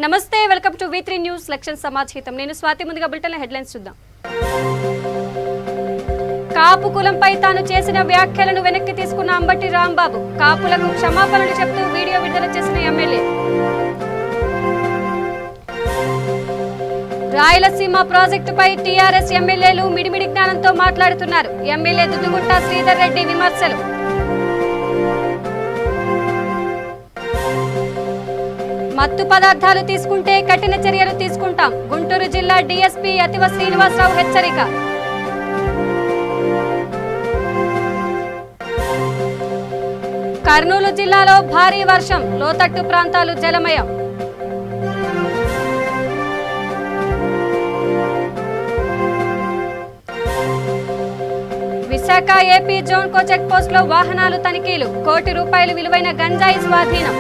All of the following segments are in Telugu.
నమస్తే, వెల్కమ్ టు V3 న్యూస్ లక్ష్యం సమాచారం. నేను స్వాతి. ముందుగా బులెటిన్ హెడ్లైన్స్ చూద్దాం. కాపు కులంపై తాను చేసిన వ్యాఖ్యలను వెనక్కి తీసుకున్న అంబటి రాంబాబు. కాపులకు క్షమాపణలు చెప్తూ వీడియో విడుదల చేసిన ఎమ్మెల్యే. రాయలసీమ ప్రాజెక్టుపై టీఆర్ఎస్ ఎమ్మెల్యేలు మిడిమిడి జ్ఞానంతో మాట్లాడుతున్నారు. ఎమ్మెల్యే దుద్దుగుట్ట శ్రీధర్ రెడ్డి విమర్శలు. మత్తు పదార్థాలు తీసుకుంటే కఠిన చర్యలు తీసుకుంటాం. గుంటూరు జిల్లా డీఎస్పీ అతివ శ్రీనివాసరావు హెచ్చరిక. కర్నూలు జిల్లాలో భారీ వర్షం, లోతట్టు ప్రాంతాలు జలమయం. విశాఖ ఏపీ జోన్ కో చెక్ పోస్ట్ లో వాహనాలు తనిఖీలు. ₹1 కోటి విలువైన గంజాయి స్వాధీనం.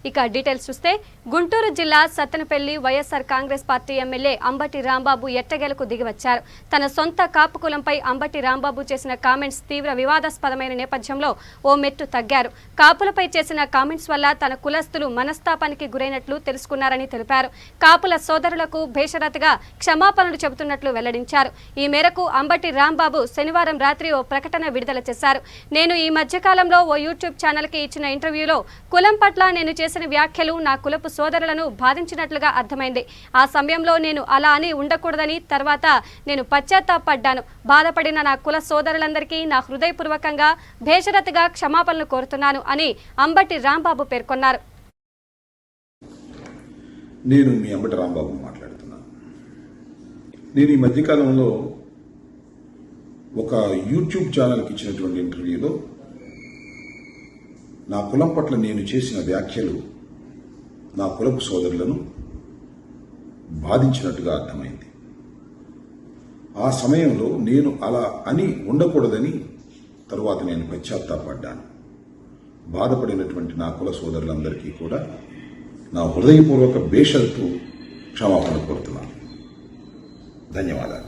ఇక డీటెయిల్స్ చూస్తే, గుంటూరు జిల్లా సత్తెనపల్లి వైఎస్ఆర్ కాంగ్రెస్ పార్టీ ఎమ్మెల్యే అంబటి రాంబాబు ఎట్టగేలకు దిగివచ్చారు. తన సొంత కాపు కులంపై అంబటి రాంబాబు చేసిన కామెంట్స్ తీవ్ర వివాదాస్పదమైన నేపథ్యంలో ఓ మెట్టు తగ్గారు. కాపులపై చేసిన కామెంట్స్ వల్ల తన కులస్తులు మనస్తాపానికి గురైనట్లు తెలుసుకున్నారని తెలిపారు. కాపుల సోదరులకు బేషరతుగా క్షమాపణలు చెబుతున్నట్లు వెల్లడించారు. ఈ మేరకు అంబటి రాంబాబు శనివారం రాత్రి ఓ ప్రకటన విడుదల చేశారు. నేను ఈ మధ్యకాలంలో ఓ యూట్యూబ్ ఛానల్కి ఇచ్చిన ఇంటర్వ్యూలో కులం పట్ల నేను చేసిన వ్యాఖ్యలు నా కులపు సోదరులను బాధించినట్లుగా అర్థమైంది. ఆ సమయంలో నేను అలా అని ఉండకూడదని, తర్వాత నేను పశ్చాత్తాపడ్డాను. బాధపడిన నా కుల సోదరులందరికీ నా హృదయపూర్వకంగా బేషరతుగా క్షమాపణలు కోరుతున్నాను అని అంబటి రాంబాబు పేర్కొన్నారు. నేను మీ అంబటి రాంబాబు మాట్లాడుతున్నాను. నేను ఈ మధ్యకాలంలో ఒక యూట్యూబ్ ఛానల్కి ఇచ్చినటువంటి ఇంటర్వ్యూలో నా కులం పట్ల నేను చేసిన వ్యాఖ్యలు నా కులపు సోదరులను బాధించినట్టుగా అర్థమైంది. ఆ సమయంలో నేను అలా అని ఉండకూడదని తరువాత నేను పశ్చాత్తాపడ్డాను. బాధపడినటువంటి నా కుల సోదరులందరికీ కూడా నా హృదయపూర్వక బేషరతు క్షమాపణ కోరుతున్నాను. ధన్యవాదాలు.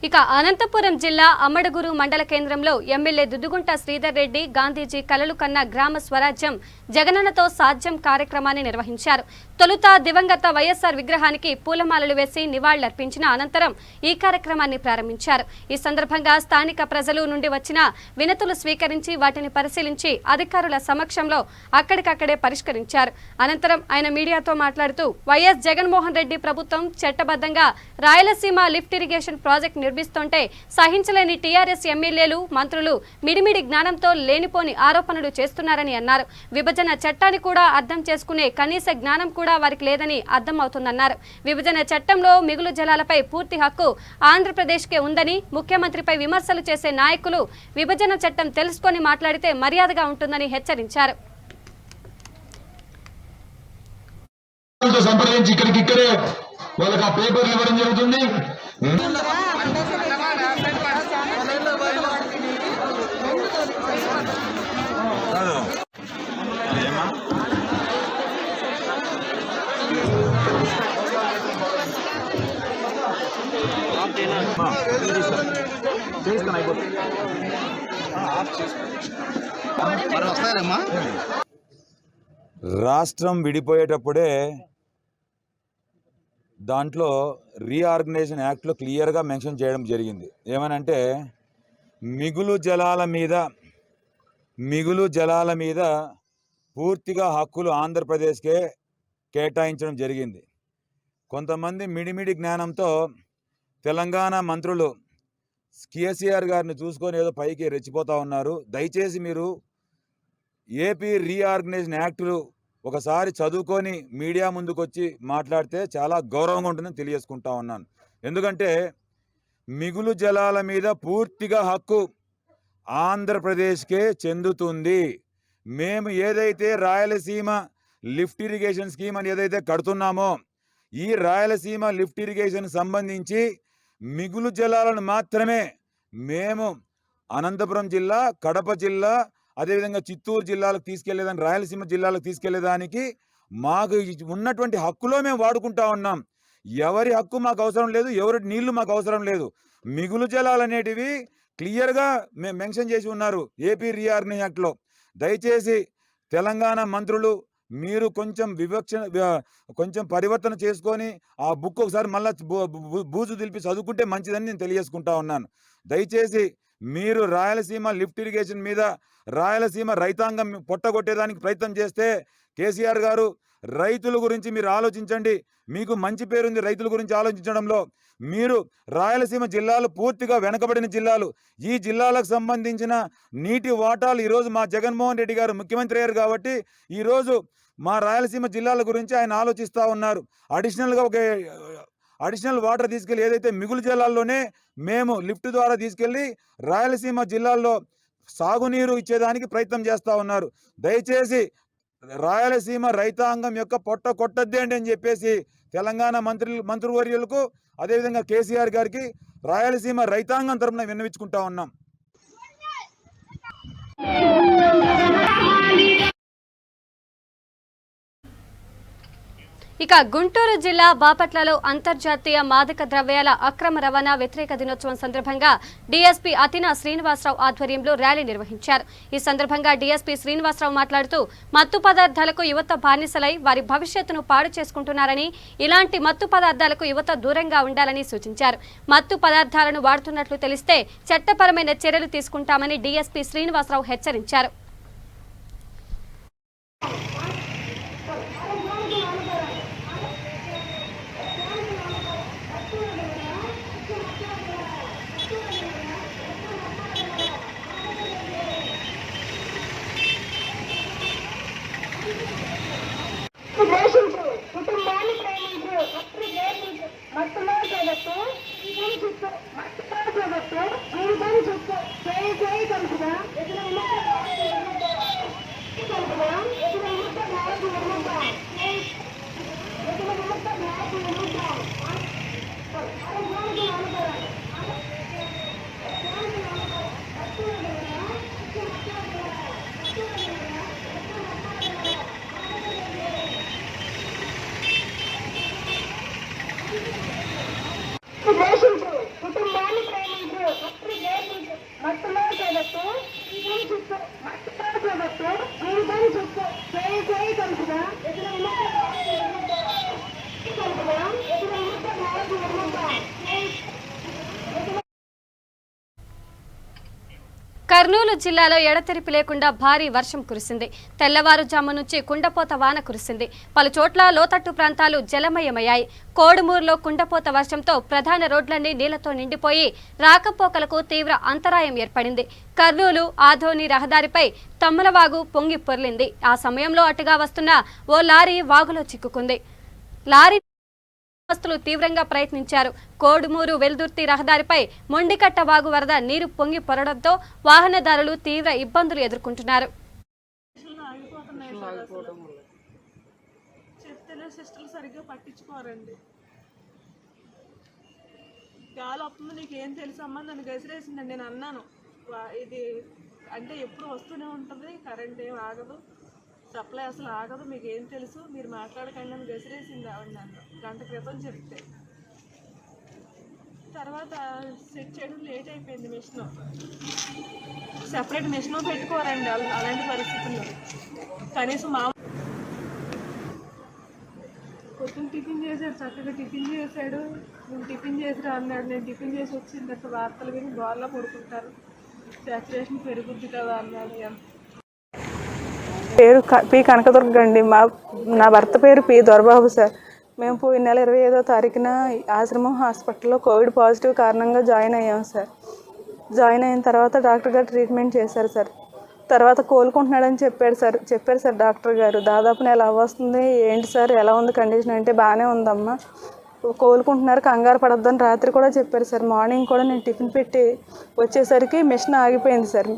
ఇక అనంతపురం జిల్లా అమ్మడగురు మండల కేంద్రంలో ఎమ్మెల్యే దుద్దుగుంట శ్రీధర్ రెడ్డి గాంధీజీ కలలు కన్న గ్రామ స్వరాజ్యం జగనన్నతో సాధ్యం కార్యక్రమాన్ని నిర్వహించారు. తొలుత దివంగత వైఎస్ఆర్ విగ్రహానికి పూలమాలలు వేసి నివాళులర్పించిన అనంతరం ఈ కార్యక్రమాన్ని ప్రారంభించారు. ఈ సందర్భంగా స్థానిక ప్రజలు నుండి వచ్చిన వినతులు స్వీకరించి వాటిని పరిశీలించి అధికారుల సమక్షంలో అక్కడికక్కడే పరిష్కరించారు. అనంతరం ఆయన మీడియాతో మాట్లాడుతూ వైఎస్ జగన్మోహన్ రెడ్డి ప్రభుత్వం చట్టబద్ధంగా రాయలసీమ లిఫ్ట్ ఇరిగేషన్ ప్రాజెక్టు నిర్మిస్తుంటే సహించలేని టీఆర్ఎస్ ఎమ్మెల్యేలు, మంత్రులు మిడిమిడి జ్ఞానంతో లేనిపోని ఆరోపణలు చేస్తున్నారని అన్నారు. విభజన చట్టాన్ని కూడా అర్థం చేసుకునే కనీస జ్ఞానం కూడా వారికి లేదని అర్థమవుతుందన్నారు. విభజన చట్టంలో మిగులు జలాలపై పూర్తి హక్కు ఆంధ్రప్రదేశ్కే ఉందని, ముఖ్యమంత్రిపై విమర్శలు చేసే నాయకులు విభజన చట్టం తెలుసుకొని మాట్లాడితే మర్యాదగా ఉంటుందని హెచ్చరించారు. వాళ్ళకి ఆ పేపర్లు ఇవ్వడం జరుగుతుంది. రాష్ట్రం విడిపోయేటప్పుడే దాంట్లో రీఆర్గనైజేషన్ యాక్ట్లో క్లియర్గా మెన్షన్ చేయడం జరిగింది. ఏమనంటే మిగులు జలాల మీద పూర్తిగా హక్కులు ఆంధ్రప్రదేశ్కే కేటాయించడం జరిగింది. కొంతమంది మిడిమిడి జ్ఞానంతో తెలంగాణ మంత్రులు కేసీఆర్ గారిని చూసుకొని ఏదో పైకి రెచ్చిపోతూ ఉన్నారు. దయచేసి మీరు ఏపీ రీఆర్గనైజేషన్ యాక్టులు ఒకసారి చదువుకొని మీడియా ముందుకు వచ్చి మాట్లాడితే చాలా గౌరవంగా ఉంటుందని తెలియజేసుకుంటా ఉన్నాను. ఎందుకంటే మిగులు జలాల మీద పూర్తిగా హక్కు ఆంధ్రప్రదేశ్కే చెందుతుంది. మేము ఏదైతే రాయలసీమ లిఫ్ట్ ఇరిగేషన్ స్కీమ్ అని ఏదైతే కడుతున్నామో, ఈ రాయలసీమ లిఫ్ట్ ఇరిగేషన్ సంబంధించి మిగులు జలాలను మాత్రమే మేము అనంతపురం జిల్లా, కడప జిల్లా, అదేవిధంగా చిత్తూరు జిల్లాలకు తీసుకెళ్లేదానికి, రాయలసీమ జిల్లాలకు తీసుకెళ్లేదానికి మాకు ఉన్నటువంటి హక్కులో మేము వాడుకుంటా ఉన్నాం. ఎవరి హక్కు మాకు అవసరం లేదు, ఎవరి నీళ్లు మాకు అవసరం లేదు. మిగులు జలాలు అనేటివి క్లియర్గా మెన్షన్ చేసి ఉన్నారు ఏపీ రీఆర్గనైజేషన్ యాక్ట్లో. దయచేసి తెలంగాణ మంత్రులు మీరు కొంచెం పరివర్తన చేసుకొని ఆ బుక్ ఒకసారి మళ్ళీ బూజు దిలిపి చదువుకుంటే మంచిదని నేను తెలియజేసుకుంటా ఉన్నాను. దయచేసి మీరు రాయలసీమ లిఫ్ట్ ఇరిగేషన్ మీద రాయలసీమ రైతాంగం పొట్టగొట్టేదానికి ప్రయత్నం చేస్తే కేసీఆర్ గారు రైతుల గురించి మీరు ఆలోచించండి. మీకు మంచి పేరుంది రైతుల గురించి ఆలోచించడంలో. మీరు రాయలసీమ జిల్లాలు పూర్తిగా వెనకబడిన జిల్లాలు. ఈ జిల్లాలకు సంబంధించిన నీటి వాటాలు ఈరోజు మా జగన్మోహన్ రెడ్డి గారు ముఖ్యమంత్రి అయ్యారు కాబట్టి ఈరోజు మా రాయలసీమ జిల్లాల గురించి ఆయన ఆలోచిస్తూ ఉన్నారు. అడిషనల్ వాటర్ తీసుకెళ్ళి ఏదైతే మిగులు జిల్లాల్లోనే మేము లిఫ్ట్ ద్వారా తీసుకెళ్ళి రాయలసీమ జిల్లాల్లో సాగునీరు ఇచ్చేదానికి ప్రయత్నం చేస్తూ ఉన్నారు. దయచేసి రాయలసీమ రైతాంగం యొక్క పొట్ట కొట్టద్దేంటి అని చెప్పేసి తెలంగాణ మంత్రివర్యులకు అదేవిధంగా కేసీఆర్ గారికి రాయలసీమ రైతాంగం తరపున విన్నవించుకుంటా ఉన్నాం. ఇక గుంటూరు జిల్లా బాపట్లలో అంతర్జాతీయ మాదక ద్రవ్యాల అక్రమ రవాణా వ్యతిరేక దినోత్సవం సందర్భంగా డీఎస్పీ అతినా శ్రీనివాసరావు ఆధ్వర్యంలో ర్యాలీ నిర్వహించారు. ఈ సందర్భంగా డీఎస్పీ శ్రీనివాసరావు మాట్లాడుతూ మత్తు పదార్థాలకు యువత బానిసలై వారి భవిష్యత్తును పాడు చేసుకుంటున్నారని, ఇలాంటి మత్తు పదార్థాలకు యువత దూరంగా ఉండాలని సూచించారు. మత్తు పదార్థాలను వాడుతున్నట్లు తెలిస్తే చట్టపరమైన చర్యలు తీసుకుంటామని డీఎస్పీ శ్రీనివాసరావు హెచ్చరించారు. కుటుంబాన్ని ప్రేమించు మత్తులో చేదట్టు జీవితాన్ని చుట్టూ చేయి కలుపుగా కుటుంబాన్ని ప్రేమించు మత్తులో చేదట్టు జీవితాన్ని చుట్టూ చేయి కలుపుగా కర్నూలు జిల్లాలో ఎడతెరిపి లేకుండా భారీ వర్షం కురిసింది. తెల్లవారుజాము నుంచి కుండపోత వాన కురిసింది. పలు చోట్ల లోతట్టు ప్రాంతాలు జలమయమయ్యాయి. కోడుమూరులో కుండపోత వర్షంతో ప్రధాన రోడ్లన్నీ నీళ్లతో నిండిపోయి రాకపోకలకు తీవ్ర అంతరాయం ఏర్పడింది. కర్నూలు ఆదోని రహదారిపై తమ్మలవాగు పొంగి పొర్లింది. ఆ సమయంలో అటుగా వస్తున్న ఓ లారీ వాగులో చిక్కుకుంది. లారీ గ్రామస్తులు తీవ్రంగా ప్రయత్నించారు. కోడుమూరు వెల్దుర్తి రహదారిపై మొండికట్ట వాగు వరద నీరు పొంగి పొరడంతో వాహనదారులు తీవ్ర ఇబ్బందులు ఎదుర్కొంటున్నారు. చెప్తేనే సిస్టర్లు సరిగ్గా పట్టించుకోరండి. గాలి వస్తుంది, నీకేం తెలుసమ్మా, నన్ను గసిరేసిందండి. నేను అన్నాను ఇది అంటే ఎప్పుడు వస్తూనే ఉంటుంది, కరెంట్ ఏం ఆగదు, సప్లై అసలు ఆగదు, మీకు ఏం తెలుసు, మీరు మాట్లాడకండి అని గసిరేసింది ఆవిడ నన్ను గంట క్రితం చెప్తే. తర్వాత సెట్ చేయడం లేట్ అయిపోయింది. మిషన్ సెపరేట్ మిషన్ పెట్టుకోరండి అలాంటి పరిస్థితుల్లో. కనీసం పొద్దున్న టిఫిన్ చేశాడు, చక్కగా టిఫిన్ చేశాడు. నేను టిఫిన్ చేసిరా అన్నాడు. నేను టిఫిన్ చేసి వచ్చిన తర్వాత వార్తలు విని గోర్లా పడుకుంటారు, సాచురేషన్ పెరుగుద్ది కదా అన్నాడు. పేరు పి కనకదుర్గ అండి. నా భర్త పేరు పి దొరబాబు సార్. మేము పోయిన నెల 25వ తారీఖున ఆశ్రమం హాస్పిటల్లో కోవిడ్ పాజిటివ్ కారణంగా జాయిన్ అయ్యాం సార్. జాయిన్ అయిన తర్వాత డాక్టర్ గారు ట్రీట్మెంట్ చేశారు సార్. తర్వాత కోలుకుంటున్నాడని చెప్పారు సార్ డాక్టర్ గారు. దాదాపు నెల అవ్వస్తుంది. ఏంటి సార్ ఎలా ఉంది కండిషన్ అంటే, బాగానే ఉందమ్మా, కోలుకుంటున్నారు, కంగారు పడొద్దని రాత్రి కూడా చెప్పారు సార్. మార్నింగ్ కూడా నేను టిఫిన్ పెట్టి వచ్చేసరికి మిషన్ ఆగిపోయింది సార్.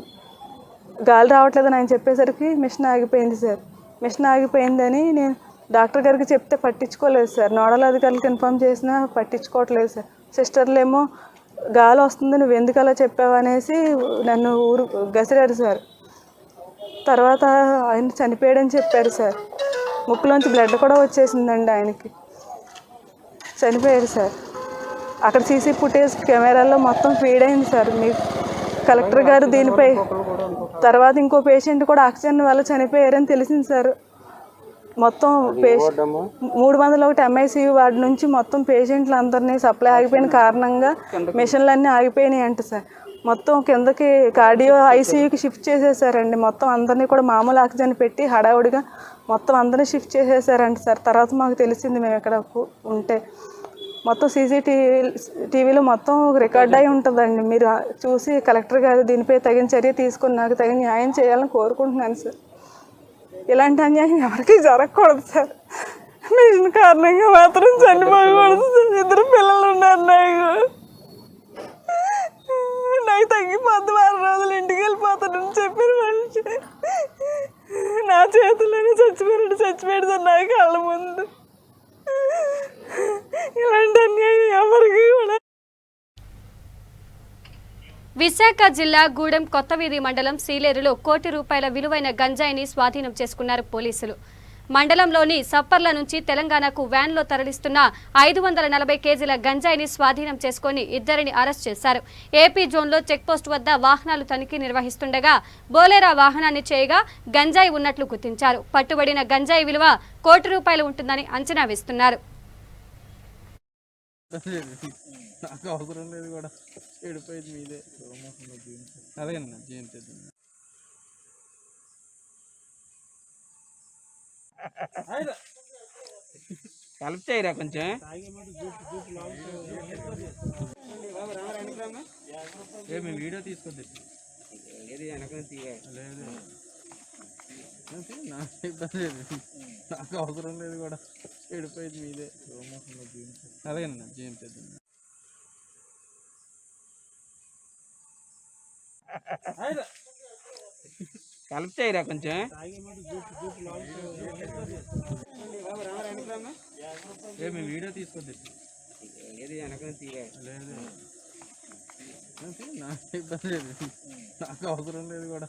గాలి రావట్లేదని ఆయన చెప్పేసరికి మిషన్ ఆగిపోయింది సార్. మిషన్ ఆగిపోయిందని నేను డాక్టర్ గారికి చెప్తే పట్టించుకోలేదు సార్. నోడల్ అధికారులకు ఇన్ఫామ్ చేసినా పట్టించుకోవట్లేదు సార్. సిస్టర్లు ఏమో గాలి వస్తుంది, నువ్వు ఎందుకు అలా చెప్పావు అనేసి నన్ను గసిరారు సార్. తర్వాత ఆయన చనిపోయాడని చెప్పారు సార్. ముక్కులోంచి బ్లడ్ కూడా వచ్చేసిందండి ఆయనకి. చనిపోయారు సార్. అక్కడ సీసీ ఫుటేజ్ కెమెరాల్లో మొత్తం ఫీడ్ అయింది సార్. మీకు కలెక్టర్ గారు దీనిపై తర్వాత ఇంకో పేషెంట్ కూడా ఆక్సిజన్ వల్ల చనిపోయారని తెలిసింది సార్. మొత్తం 301 MICU వార్డు నుంచి మొత్తం పేషెంట్లు అందరినీ సప్లై ఆగిపోయిన కారణంగా మిషన్లు అన్నీ ఆగిపోయినాయి అంట సార్. మొత్తం కిందకి కార్డియో ICUకి షిఫ్ట్ చేసేసారండి. మొత్తం అందరినీ కూడా మామూలు ఆక్సిజన్ పెట్టి హడావుడిగా మొత్తం అందరినీ షిఫ్ట్ చేసేసారంట సార్. తర్వాత మాకు తెలిసింది మేము ఇక్కడ ఉంటే. మొత్తం CCTVలో మొత్తం రికార్డ్ అయి ఉంటుందండి. మీరు చూసి కలెక్టర్ గారు దీనిపై తగిన చర్య తీసుకొని నాకు తగిన న్యాయం చేయాలని కోరుకుంటున్నాను సార్. ఇలాంటి అన్యాయం ఎవరికి జరగకూడదు సార్. మిషన్ కారణంగా మాత్రం చనిపోకూడదు సార్. 2 పిల్లలు ఉన్నారు నాకు తగ్గిపోద్ది 10 రోజులు ఇంటికి వెళ్ళిపోతానని చెప్పిన మనిషి నా చేతుల్లోనే చచ్చిపోయాడు సార్ నా కళ్ళ ముందు. ఇలాంటి అన్యాయం ఎవరికి కూడా. విశాఖ జిల్లా గూడెం కొత్తవీధి మండలం సీలేరులో ₹1 విలువైన గంజాయిని స్వాధీనం చేసుకున్నారు పోలీసులు. మండలంలోని సప్పర్ల నుంచి తెలంగాణకు వ్యాన్లో తరలిస్తున్న 540 కేజీల గంజాయిని స్వాధీనం చేసుకుని 2 అరెస్ట్ చేశారు. ఏపీ జోన్లో చెక్పోస్ట్ వద్ద వాహనాలు తనిఖీ నిర్వహిస్తుండగా బోలేరా వాహనాన్ని చేయగా గంజాయి ఉన్నట్లు గుర్తించారు. పట్టుబడిన గంజాయి విలువ ₹1 ఉంటుందని అంచనా వేస్తున్నారు. నాకు అవసరం లేదు కూడా ఏడిపోయింది మీదే అదేనా జయంతి కలిపితేరా కొంచెం మేము వీడియో తీసుకొద్ది ఏది వెనక లేదు నాకు అవసరం లేదు కూడా ఏడిపోయింది మీదే అదేనా జయంతి కలిపితేరా కొంచెం మేము వీడియో తీసుకొద్ది ఏది వెనక లేదు నాకు అవసరం లేదు కూడా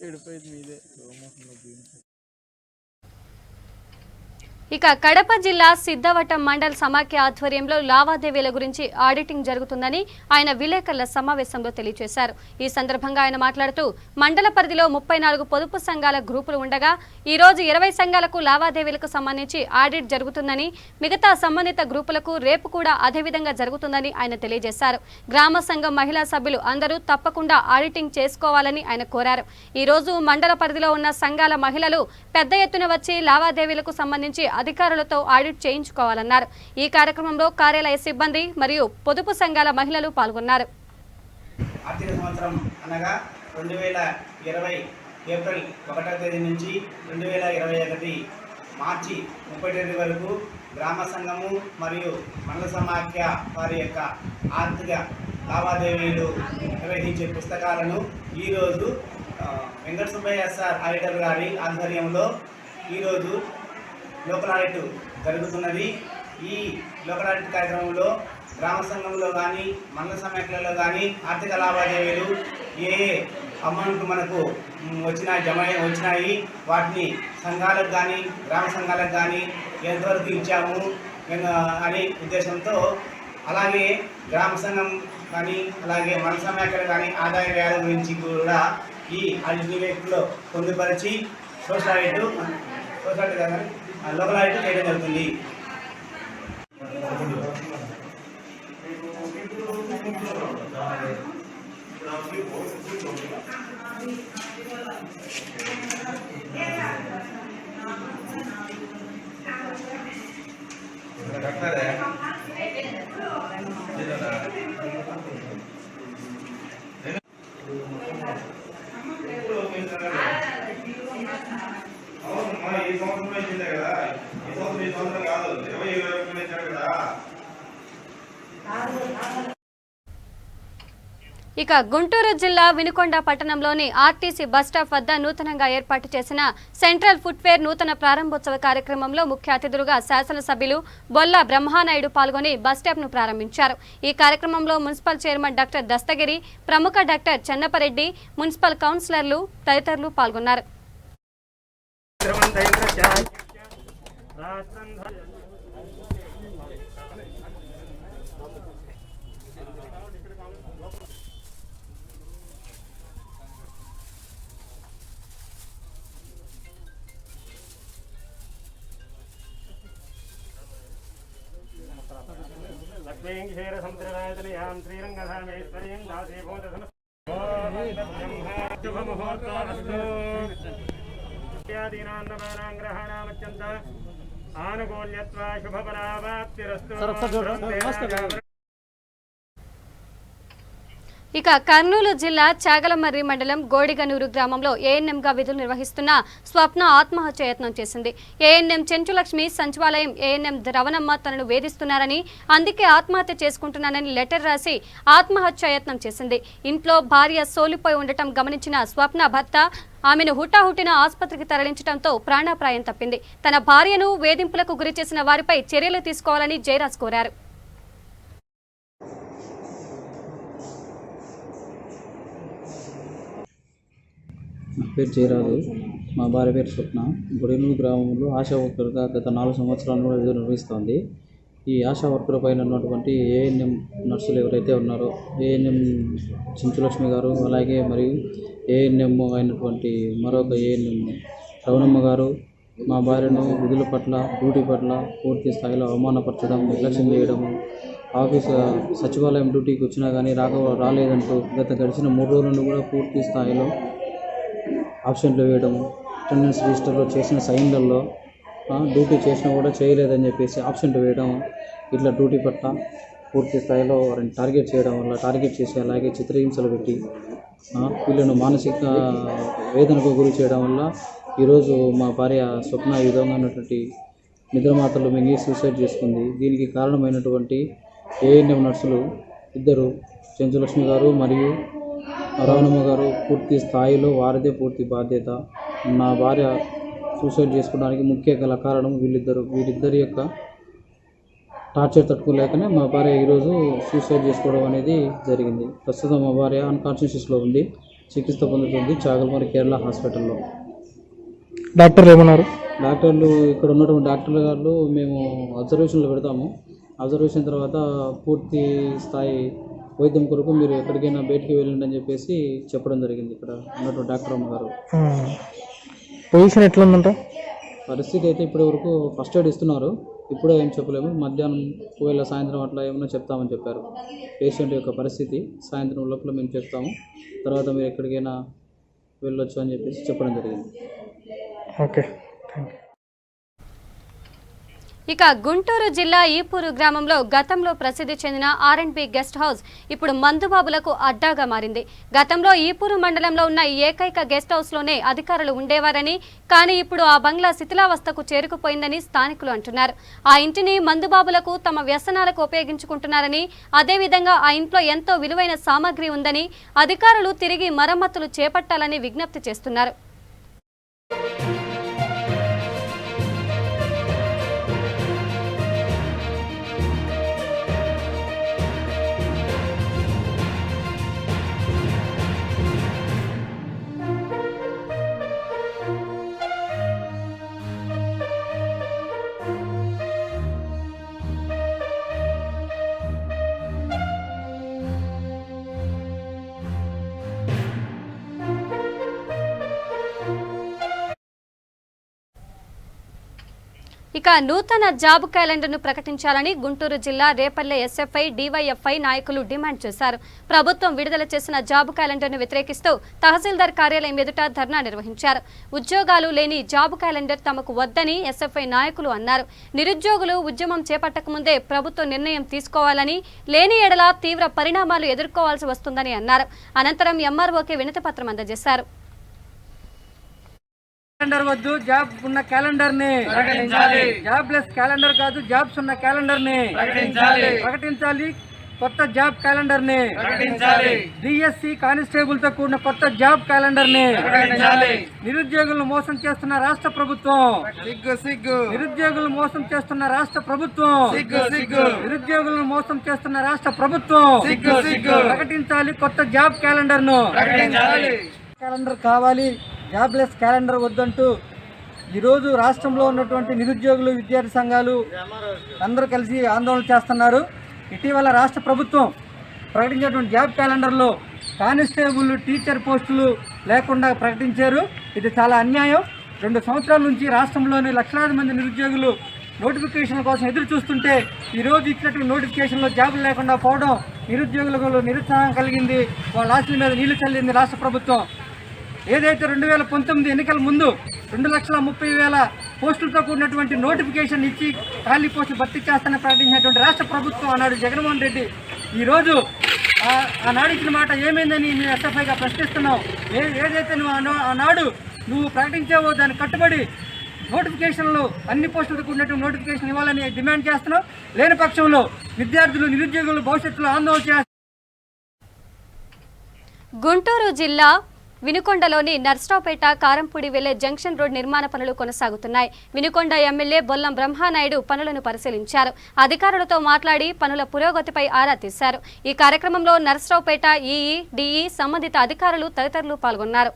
ఏడిపోయింది మీదే. ఇక కడప జిల్లా సిద్ధవటం మండల సమాఖ్య ఆధ్వర్యంలో లావాదేవీల గురించి ఆడిటింగ్ జరుగుతుందని ఆయన విలేకరుల సమావేశంలో తెలియజేశారు. ఈ సందర్భంగా ఆయన మాట్లాడుతూ మండల పరిధిలో 34 పొదుపు సంఘాల గ్రూపులు ఉండగా ఈ రోజు 20 సంఘాలకు లావాదేవీలకు సంబంధించి ఆడిట్ జరుగుతుందని, మిగతా సంబంధిత గ్రూపులకు రేపు కూడా అదే విధంగా జరుగుతుందని ఆయన తెలియజేశారు. గ్రామ సంఘం మహిళా సభ్యులు అందరూ తప్పకుండా ఆడిటింగ్ చేసుకోవాలని ఆయన కోరారు. ఈ రోజు మండల పరిధిలో ఉన్న సంఘాల మహిళలు పెద్ద ఎత్తున వచ్చి లావాదేవీలకు సంబంధించి అధికారులతో ఆడిట్ చేయించుకోవాలన్నారు. ఈ కార్యక్రమంలో కార్యాలయ సిబ్బంది మరియు పొదుపు సంఘాల మహిళలు పాల్గొన్నారు. ఆర్థిక సంవత్సరం అనగా 2020 ఏప్రిల్ 1వ తేదీ నుంచి 2021 మార్చి 30వ తేదీ వరకు గ్రామ సంఘము మరియు మండల సమాఖ్య వారి యొక్క ఆర్థిక లావాదేవీలు నిర్వహించే పుస్తకాలను ఈరోజు వెంకట సుబ్బయ్య సార్ ఆడిటర్ గారి ఆధ్వర్యంలో ఈరోజు లోకల్ ఆడిట్ జరుగుతున్నది. ఈ లోకల్ ఆడిట్ కార్యక్రమంలో గ్రామ సంఘంలో కానీ మండల సమాఖ్యలలో కానీ ఆర్థిక లావాదేవీలు ఏ అమౌంట్ మనకు వచ్చినాయి వాటిని సంఘాలకు కానీ గ్రామ సంఘాలకు కానీ ఎంతవరకు ఇచ్చాము అనే ఉద్దేశంతో, అలాగే గ్రామ సంఘం కానీ అలాగే మండల సమాఖ్యలు కానీ ఆదాయ వ్యయాల గురించి కూడా ఈ ఆడిట్ నివేదికలో పొందుపరిచి సోషల్ ఆడిట్ లోకల్ ఆడిట్ చేయడం జరుగుతుంది. ఇక గుంటూరు జిల్లా వినుకొండ పట్టణంలోని ఆర్టీసీ బస్టాప్ వద్ద నూతనంగా ఏర్పాటు చేసిన సెంట్రల్ ఫుట్వేర్ నూతన ప్రారంభోత్సవ కార్యక్రమంలో ముఖ్య అతిథులుగా శాసనసభ్యులు బొల్ల బ్రహ్మానాయుడు పాల్గొని బస్టాప్ను ప్రారంభించారు. ఈ కార్యక్రమంలో మున్సిపల్ చైర్మన్ డాక్టర్ దస్తగిరి, ప్రముఖ డాక్టర్ చెన్నపరెడ్డి, మున్సిపల్ కౌన్సిలర్లు తదితరులు పాల్గొన్నారు. శ్రీం క్షీరసముద్రరాజనయాం శ్రీరంగధామేశ్వరీం దాసీభూత గ్రహాణామత్యంత ఆనుకూల్యత్వా శుభఫలావాప్తిరస్తు. ఇక కర్నూలు జిల్లా చాగలమర్రి మండలం గోడిగనూరు గ్రామంలో ఏఎన్ఎంగా విధులు నిర్వహిస్తున్న స్వప్న ఆత్మహత్య యత్నం చేసింది. ఏఎన్ఎం చెంచులక్ష్మి సచివాలయం ఏఎన్ఎం రవణమ్మ తనను వేధిస్తున్నారని, అందుకే ఆత్మహత్య చేసుకుంటున్నానని లెటర్ రాసి ఆత్మహత్య యత్నం చేసింది. ఇంట్లో భార్య సోలిపోయి ఉండటం గమనించిన స్వప్న భర్త ఆమెను హుటాహుటిన ఆసుపత్రికి తరలించడంతో ప్రాణాపాయం తప్పింది. తన భార్యను వేధింపులకు గురి చేసిన వారిపై చర్యలు తీసుకోవాలని జయరాజ్ కోరారు. నా పేరు జయరాజు, మా భార్య పేరు స్వప్న. గొడినూరు గ్రామంలో ఆశా వర్కర్గా గత 4 సంవత్సరాల నుండి విధులు నిర్వహిస్తోంది. ఈ ఆశా వర్కర్ పైన ఉన్నటువంటి ఏఎన్ఎం నర్సులు ఎవరైతే ఉన్నారో, ఏఎన్ఎం చెంచులక్ష్మి గారు, అలాగే మరియు ఏఎన్ఎం అయినటువంటి మరొక ఏఎన్ఎం రవణమ్మ గారు మా భార్యను విధుల పట్ల, డ్యూటీ పట్ల పూర్తి స్థాయిలో అవమానపరచడం, నిర్లక్ష్యం చేయడము, సచివాలయం డ్యూటీకి వచ్చినా కానీ రాలేదంటూ గడిచిన 3 రోజుల నుండి కూడా పూర్తి స్థాయిలో ఆబ్సెంట్లు వేయడము, అటెండెన్స్ రిజిస్టర్లో చేసిన సైన్లలో డ్యూటీ చేసినా కూడా చేయలేదని చెప్పేసి ఆబ్సెంట్ వేయడం, ఇట్లా డ్యూటీ పట్ల పూర్తి స్థాయిలో వారిని టార్గెట్ చేసి అలాగే చిత్రహింసలు పెట్టి వీళ్ళను మానసిక వేదనకు గురి చేయడం వల్ల ఈరోజు మా భార్య స్వప్న ఈ విధంగా ఉన్నటువంటి నిద్రమాతలు మింగి సూసైడ్ చేసుకుంది. దీనికి కారణమైనటువంటి ఏఎన్ఎం నర్సులు ఇద్దరు, చెంచులక్ష్మి గారు మరియు రవణమ్మ గారు, పూర్తి స్థాయిలో వారిదే పూర్తి బాధ్యత. నా భార్య సూసైడ్ చేసుకోవడానికి ముఖ్య గల కారణం వీరిద్దరి యొక్క టార్చర్ తట్టుకోలేకనే మా భార్య ఈరోజు సూసైడ్ చేసుకోవడం అనేది జరిగింది. ప్రస్తుతం మా భార్య అన్కాన్షియస్లో ఉంది, చికిత్స పొందుతుంది చాగల్మరి కేరళ హాస్పిటల్లో. డాక్టర్లు ఏమన్నారు? డాక్టర్లు ఇక్కడ ఉన్నటువంటి డాక్టర్లు గారు మేము అబ్జర్వేషన్లో పెడతాము. అబ్జర్వేషన్ తర్వాత పూర్తి స్థాయి వైద్యం కొరకు మీరు ఎక్కడికైనా బయటికి వెళ్ళండి అని చెప్పేసి చెప్పడం జరిగింది. ఇక్కడ ఉన్నటువంటి డాక్టర్ అమ్మ గారు. పొజిషన్ ఎట్లా ఉందంట? పరిస్థితి అయితే ఇప్పటి వరకు ఫస్ట్ ఎయిడ్ ఇస్తున్నారు, ఇప్పుడే ఏం చెప్పలేము. మధ్యాహ్నం ఒకవేళ సాయంత్రం అట్లా ఏమైనా చెప్తామని చెప్పారు. పేషెంట్ యొక్క పరిస్థితి సాయంత్రం లోపల మేము చెప్తాము, తర్వాత మీరు ఎక్కడికైనా వెళ్ళొచ్చు అని చెప్పేసి చెప్పడం జరిగింది. Okay, thank you. ఇక గుంటూరు జిల్లా ఈపూరు గ్రామంలో గతంలో ప్రసిద్ధి చెందిన R&B గెస్ట్ హౌస్ ఇప్పుడు మందుబాబులకు అడ్డాగా మారింది. గతంలో ఈపూరు మండలంలో ఉన్న ఏకైక గెస్ట్ హౌస్లోనే అధికారులు ఉండేవారని, కానీ ఇప్పుడు ఆ బంగ్లా శిథిలావస్థకు చేరుకుపోయిందని స్థానికులు అంటున్నారు. ఆ ఇంటిని మందుబాబులకు తమ వ్యసనాలకు ఉపయోగించుకుంటున్నారని, అదేవిధంగా ఆ ఇంట్లో ఎంతో విలువైన సామాగ్రి ఉందని అధికారులు తిరిగి మరమ్మతులు చేపట్టాలని విజ్ఞప్తి చేస్తున్నారు. ఇక నూతన జాబ్ క్యాలెండర్ను ప్రకటించాలని గుంటూరు జిల్లా రేపల్లె ఎస్ఎఫ్ఐ డివైఎఫ్ఐ నాయకులు డిమాండ్ చేశారు. ప్రభుత్వం విడుదల చేసిన జాబ్ క్యాలెండర్ను వ్యతిరేకిస్తూ తహసీల్దార్ కార్యాలయం ఎదుట ధర్నా నిర్వహించారు. ఉద్యోగాలు లేని జాబ్ క్యాలెండర్ తమకు వద్దని ఎస్ఎఫ్ఐ నాయకులు అన్నారు. నిరుద్యోగులు ఉద్యమం చేపట్టకముందే ప్రభుత్వం నిర్ణయం తీసుకోవాలని, లేని ఎడల తీవ్ర పరిణామాలు ఎదుర్కోవాల్సి వస్తుందని అన్నారు. అనంతరం ఎంఆర్ఓకి వినతిపత్రం అందజేశారు. క్యాలెండర్ వద్దు, జాబ్ ఉన్న క్యాలెండర్ ని ప్రకటించాలి. జాబ్ లెస్ క్యాలెండర్ కాదు, జాబ్స్ ఉన్న క్యాలెండర్ ని ప్రకటించాలి. కొత్త జాబ్ క్యాలెండర్ ని ప్రకటించాలి. డిఎస్సి కానిస్టేబుల్ తో కూడిన కొత్త జాబ్ క్యాలెండర్ ని ప్రకటించాలి. నిరుద్యోగులను మోసం చేస్తున్న రాష్ట్ర ప్రభుత్వం నిరుద్యోగులను మోసం చేస్తున్న రాష్ట్ర ప్రభుత్వం నిరుద్యోగులను మోసం చేస్తున్న రాష్ట్ర ప్రభుత్వం ప్రకటించాలి. కొత్త జాబ్ క్యాలెండర్ ను ప్రకటించాలి. క్యాలెండర్ కావాలి, జాబ్లెస్ క్యాలెండర్ వద్దంటూ ఈరోజు రాష్ట్రంలో ఉన్నటువంటి నిరుద్యోగులు, విద్యార్థి సంఘాలు అందరూ కలిసి ఆందోళన చేస్తున్నారు. ఇటీవల రాష్ట్ర ప్రభుత్వం ప్రకటించినటువంటి జాబ్ క్యాలెండర్లో కానిస్టేబుల్, టీచర్ పోస్టులు లేకుండా ప్రకటించారు. ఇది చాలా అన్యాయం. 2 సంవత్సరాల నుంచి రాష్ట్రంలోని లక్షలాది మంది నిరుద్యోగులు నోటిఫికేషన్ కోసం ఎదురు చూస్తుంటే ఈరోజు ఇచ్చినటువంటి నోటిఫికేషన్లో జాబులు లేకుండా పోవడం నిరుద్యోగులకు నిరుత్సాహం కలిగింది. వాళ్ళ ఆశల మీద నీళ్లు చల్లింది రాష్ట్ర ప్రభుత్వం. ఏదైతే 2019 ఎన్నికల ముందు 2,30,000 పోస్టులతో కూడినటువంటి నోటిఫికేషన్ ఇచ్చి ఖాళీ పోస్టులు భర్తీ చేస్తానని ప్రకటించినటువంటి రాష్ట్ర ప్రభుత్వం ఆనాడు జగన్మోహన్ రెడ్డి ఈరోజు ఆనాడు ఇచ్చిన మాట ఏమైందని మేము ఎస్ఎఫ్ఐగా ప్రశ్నిస్తున్నాం. ఏదైతే నువ్వు ఆనాడు నువ్వు ప్రకటించావో దాన్ని కట్టుబడి నోటిఫికేషన్లు అన్ని పోస్టులతో కూడినటువంటి నోటిఫికేషన్ ఇవ్వాలని డిమాండ్ చేస్తున్నాం. లేని పక్షంలో విద్యార్థులు నిరుద్యోగులు భవిష్యత్తులో ఆందోళన చేస్తారు. గుంటూరు జిల్లా వినుకొండలోని నర్సరావుపేట కారంపూడి వెళ్లే జంక్షన్ రోడ్ నిర్మాణ పనులు కొనసాగుతున్నాయి. వినుకొండ ఎమ్మెల్యే బొల్లం బ్రహ్మానాయుడు పనులను పరిశీలించారు. అధికారులతో మాట్లాడి పనుల పురోగతిపై ఆరా తీశారు. ఈ కార్యక్రమంలో నర్సరావుపేట ఈఈ, డిఈ, సంబంధిత అధికారులు తదితరులు పాల్గొన్నారు.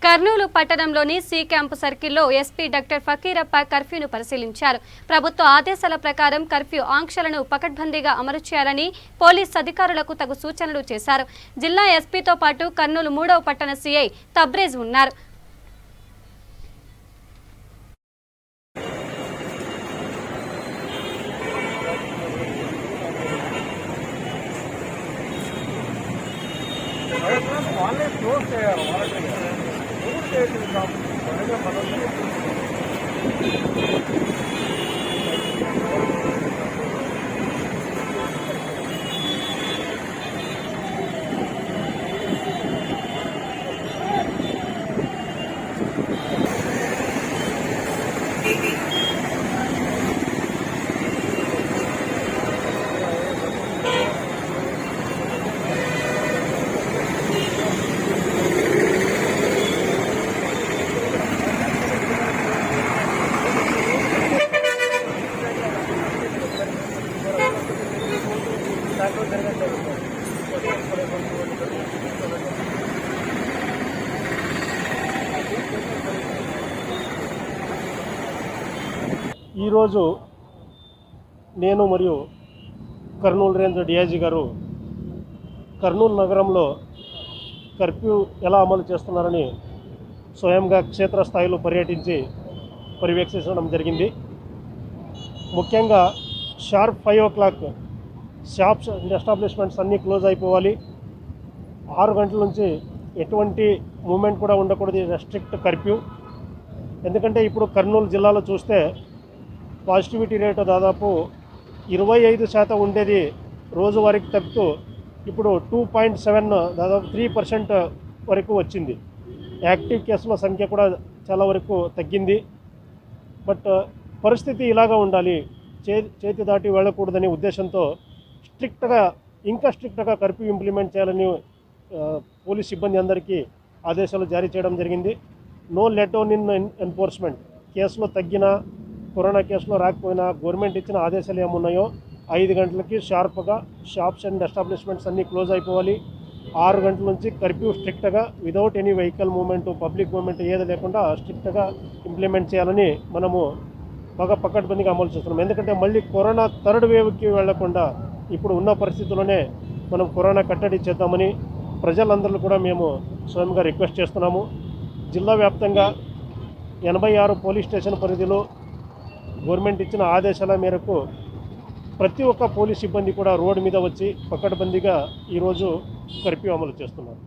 కర్నూలు పట్టణంలోని సి క్యాంపు సర్కిల్లో ఎస్పీ డాక్టర్ ఫకీరప్ప కర్ఫ్యూను పరిశీలించారు. ప్రభుత్వ ఆదేశాల ప్రకారం కర్ఫ్యూ ఆంక్షలను పకడ్బందీగా అమలు చేయాలని పోలీస్ అధికారులకు తగు సూచనలు చేశారు. జిల్లా ఎస్పీతో పాటు కర్నూలు 3వ పట్టణ సిఐ తబ్రేజ్ ఉన్నారు. ఈరోజు నేను మరియు కర్నూలు రేంజ్ డిఐజీ గారు కర్నూలు నగరంలో కర్ఫ్యూ ఎలా అమలు చేస్తున్నారని స్వయంగా క్షేత్రస్థాయిలో పర్యటించి పర్యవేక్షించడం జరిగింది. ముఖ్యంగా sharp 5 o'clock shops and establishments అన్నీ క్లోజ్ అయిపోవాలి. 6 గంటల నుంచి ఎటువంటి మూమెంట్ కూడా ఉండకూడదు, రెస్ట్రిక్ట్ కర్ఫ్యూ. ఎందుకంటే ఇప్పుడు కర్నూలు జిల్లాలో చూస్తే పాజిటివిటీ రేటు దాదాపు 25% ఉండేది రోజువారీకి తగ్గుతూ ఇప్పుడు 2.7 దాదాపు 3% వరకు వచ్చింది. యాక్టివ్ కేసుల సంఖ్య కూడా చాలా వరకు తగ్గింది. బట్ పరిస్థితి ఇలాగా ఉండాలి, చేతి దాటి వెళ్ళకూడదనే ఉద్దేశంతో ఇంకా స్ట్రిక్ట్గా కర్ఫ్యూ ఇంప్లిమెంట్ చేయాలని పోలీస్ సిబ్బంది అందరికీ ఆదేశాలు జారీ చేయడం జరిగింది. No let down in enforcement. కేసులో తగ్గినా కరోనా కేసులో రాకపోయినా గవర్నమెంట్ ఇచ్చిన ఆదేశాలు ఏమున్నాయో 5 గంటలకి షార్ప్గా షాప్స్ అండ్ ఎస్టాబ్లిష్మెంట్స్ అన్నీ క్లోజ్ అయిపోవాలి. 6 గంటల నుంచి కర్ఫ్యూ స్ట్రిక్ట్గా without any vehicle movement, public movement ఏది లేకుండా స్ట్రిక్ట్గా ఇంప్లిమెంట్ చేయాలని మనము బాగా పకడ్బందీగా అమలు చేస్తున్నాం. ఎందుకంటే మళ్ళీ కరోనా 3rd వేవ్కి వెళ్లకుండా ఇప్పుడు ఉన్న పరిస్థితుల్లోనే మనం కరోనా కట్టడి చేద్దామని ప్రజలందరూ కూడా మేము స్వయంగా రిక్వెస్ట్ చేస్తున్నాము. జిల్లా వ్యాప్తంగా 86 పోలీస్ స్టేషన్ పరిధిలో గవర్నమెంట్ ఇచ్చిన ఆదేశాల మేరకు ప్రతి ఒక్క పోలీస్ సిబ్బంది కూడా రోడ్డు మీద వచ్చి పకడ్బందీగా ఈరోజు కర్ఫ్యూ అమలు చేస్తున్నారు.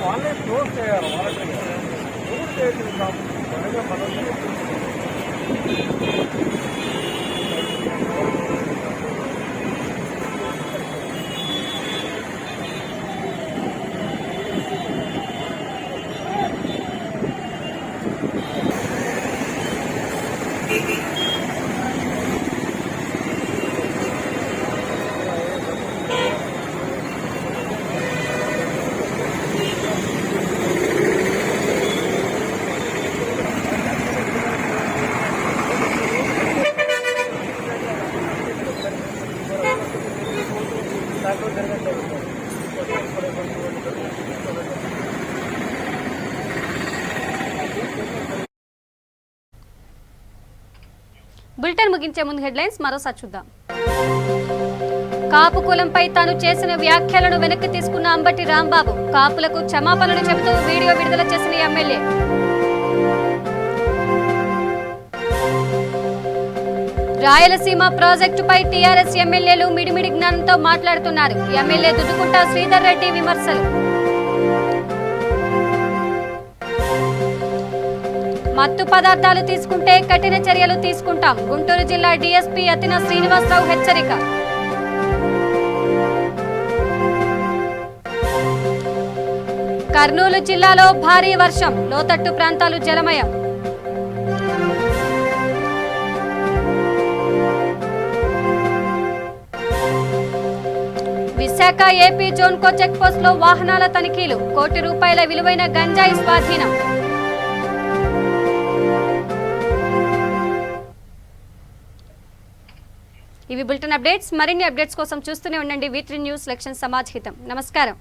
వాళ్ళే క్లోజ్ చేయాలి వాళ్ళకి ఎవరు చేయలేదు బులెటిన్ ముగించే ముందు హెడ్లైన్స్ మరోసారి చూద్దాం. కాపు కులంపై తాను చేసిన వ్యాఖ్యలను వెనక్కి తీసుకున్న అంబటి రాంబాబు, కాపులకు క్షమాపణలు చెబుతూ వీడియో విడుదల చేసిన ఎమ్మెల్యే. రాయలసీమ ప్రాజెక్టుపై టీఆర్ఎస్ ఎమ్మెల్యేలు మిడిమిడి జ్ఞానంతో మాట్లాడుతున్నారు. ఎమ్మెల్యే దుద్దుకుంట శ్రీధర్ రెడ్డి విమర్శలు. మత్తు పదార్థాలు తీసుకుంటే కఠిన చర్యలు తీసుకుంటాం. గుంటూరు జిల్లా డీఎస్పీ అతిన శ్రీనివాసరావు హెచ్చరిక. కర్నూలు జిల్లాలో భారీ వర్షం, లోతట్టు ప్రాంతాలు జలమయం. విశాఖ ఏపీ జోన్కో చెక్పోస్ట్ లో వాహనాల తనిఖీలు, ₹1 కోటి విలువైన గంజాయి స్వాధీనం. ఇవి బులెటిన్ అప్డేట్స్. మరిన్ని అప్డేట్స్ కోసం చూస్తూనే ఉండండి V3 న్యూస్ లక్ష్యం సమాజ్ హితం. నమస్కారం.